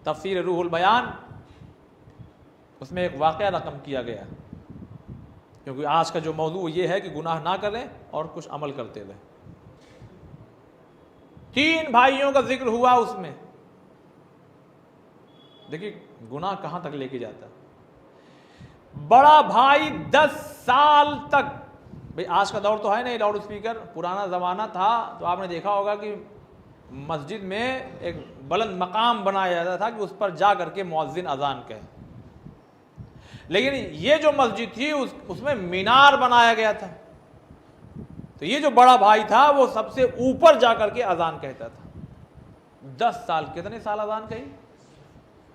تفسیر روح البیان اس میں ایک واقعہ رقم کیا گیا، کیونکہ آج کا جو موضوع یہ ہے کہ گناہ نہ کریں اور کچھ عمل کرتے رہیں۔ 3 بھائیوں کا ذکر ہوا اس میں۔ دیکھیے گناہ کہاں تک لے کے جاتا ہے۔ بڑا بھائی 10 سال تک، بھئی آج کا دور تو ہے نہیں لاؤڈ اسپیکر، پرانا زمانہ تھا تو آپ نے دیکھا ہوگا کہ مسجد میں ایک بلند مقام بنایا جاتا تھا کہ اس پر جا کر کے مؤذن اذان کہے، لیکن یہ جو مسجد تھی اس میں مینار بنایا گیا تھا، تو یہ جو بڑا بھائی تھا وہ سب سے اوپر جا کر کے اذان کہتا تھا۔ 10 سال، کتنے سال اذان کہی؟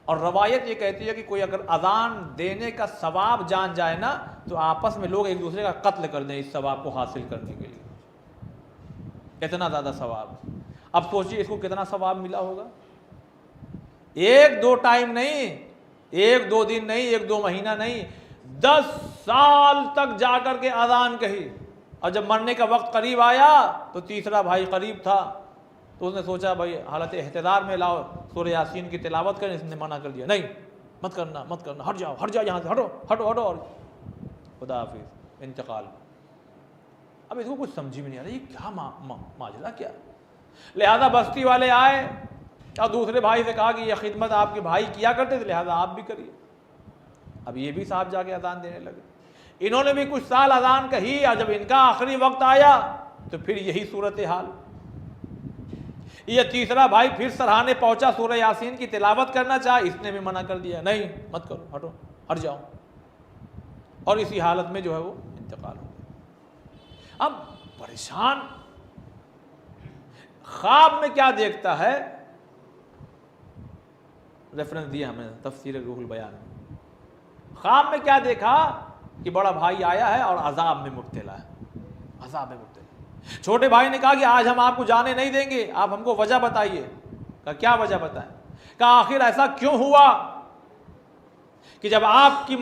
اور روایت یہ کہتی ہے کہ کوئی اگر اذان دینے کا ثواب جان جائے نا تو آپس میں لوگ ایک دوسرے کا قتل کر دیں اس ثواب کو حاصل کرنے کے لیے، اتنا زیادہ ثواب۔ اب سوچیے اس کو کتنا ثواب ملا ہوگا۔ 1-2 ٹائم نہیں، 1-2 دن نہیں، 1-2 مہینہ نہیں، 10 سال تک جا کر کے اذان کہی۔ اور جب مرنے کا وقت قریب آیا تو تیسرا بھائی قریب تھا تو اس نے سوچا بھائی حالت احتضار میں لاؤ سورہ یاسین کی تلاوت کریں، اس نے منع کر دیا، نہیں مت کرنا مت کرنا، ہٹ جاؤ یہاں سے، ہٹو ہٹو ہٹو، اور خدا حافظ، انتقال۔ اب اس کو کچھ سمجھ میں نہیں آ رہا یہ کیا ماجرا کیا۔ لہذا بستی والے آئے اور دوسرے بھائی سے کہا کہ یہ خدمت آپ کے بھائی کیا کرتے تھے لہذا آپ بھی کریے۔ اب یہ بھی صاحب جا کے اذان دینے لگے، انہوں نے بھی کچھ سال اذان کہی، اور جب ان کا آخری وقت آیا تو پھر یہی صورتحال۔ یہ تیسرا بھائی پھر سرہانے پہنچا، سورہ یاسین کی تلاوت کرنا چاہا، اس نے بھی منع کر دیا، نہیں مت کرو، ہٹو ہٹ جاؤ، اور اسی حالت میں جو ہے وہ انتقال ہو گیا۔ اب پریشان، خواب میں کیا دیکھتا ہے، ریفرنس دیا ہمیں تفسیر روح البیان۔ خواب میں کیا دیکھا کہ بڑا بھائی آیا ہے اور عذاب میں مبتلا ہے، عذاب میں مبتلا۔ چھوٹے بھائی نے کہا کہ آج ہم آپ کو جانے نہیں دیں گے، آپ ہم کو وجہ بتائیے۔ کہا کیا وجہ بتائیں؟ کہا آخر ایسا کیوں ہوا کہ جب آپ کی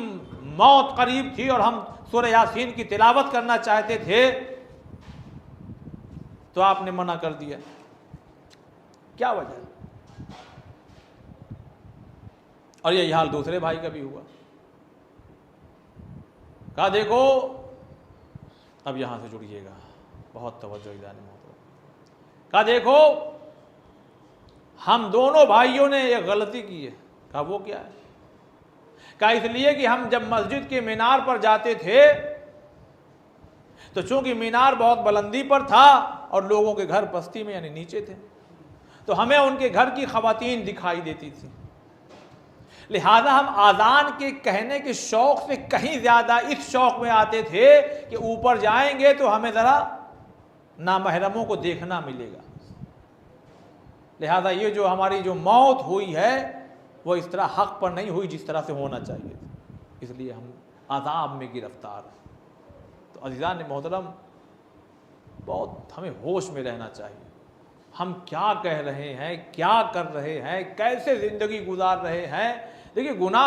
موت قریب تھی اور ہم سورہ یاسین کی تلاوت کرنا چاہتے تھے تو آپ نے منع کر دیا، کیا وجہ؟ اور یہی حال دوسرے بھائی کا بھی ہوا۔ کہا دیکھو اب یہاں سے جڑیے گا، بہت توجہ ادانی محترم۔ کہا دیکھو ہم دونوں بھائیوں نے ایک غلطی کی ہے۔ کہا وہ کیا ہے؟ کہا اس لیے کہ ہم جب مسجد کے مینار پر جاتے تھے تو چونکہ مینار بہت بلندی پر تھا اور لوگوں کے گھر پستی میں یعنی نیچے تھے، تو ہمیں ان کے گھر کی خواتین دکھائی دیتی تھی، لہذا ہم آذان کے کہنے کے شوق سے کہیں زیادہ اس شوق میں آتے تھے کہ اوپر جائیں گے تو ہمیں ذرا نامحرموں کو دیکھنا ملے گا، لہذا یہ جو ہماری جو موت ہوئی ہے وہ اس طرح حق پر نہیں ہوئی جس طرح سے ہونا چاہیے تھا، اس لیے ہم عذاب میں گرفتار ہیں۔ تو عزیزان محترم بہت ہمیں ہوش میں رہنا چاہیے، ہم کیا کہہ رہے ہیں، کیا کر رہے ہیں، کیسے زندگی گزار رہے ہیں۔ دیکھیے گناہ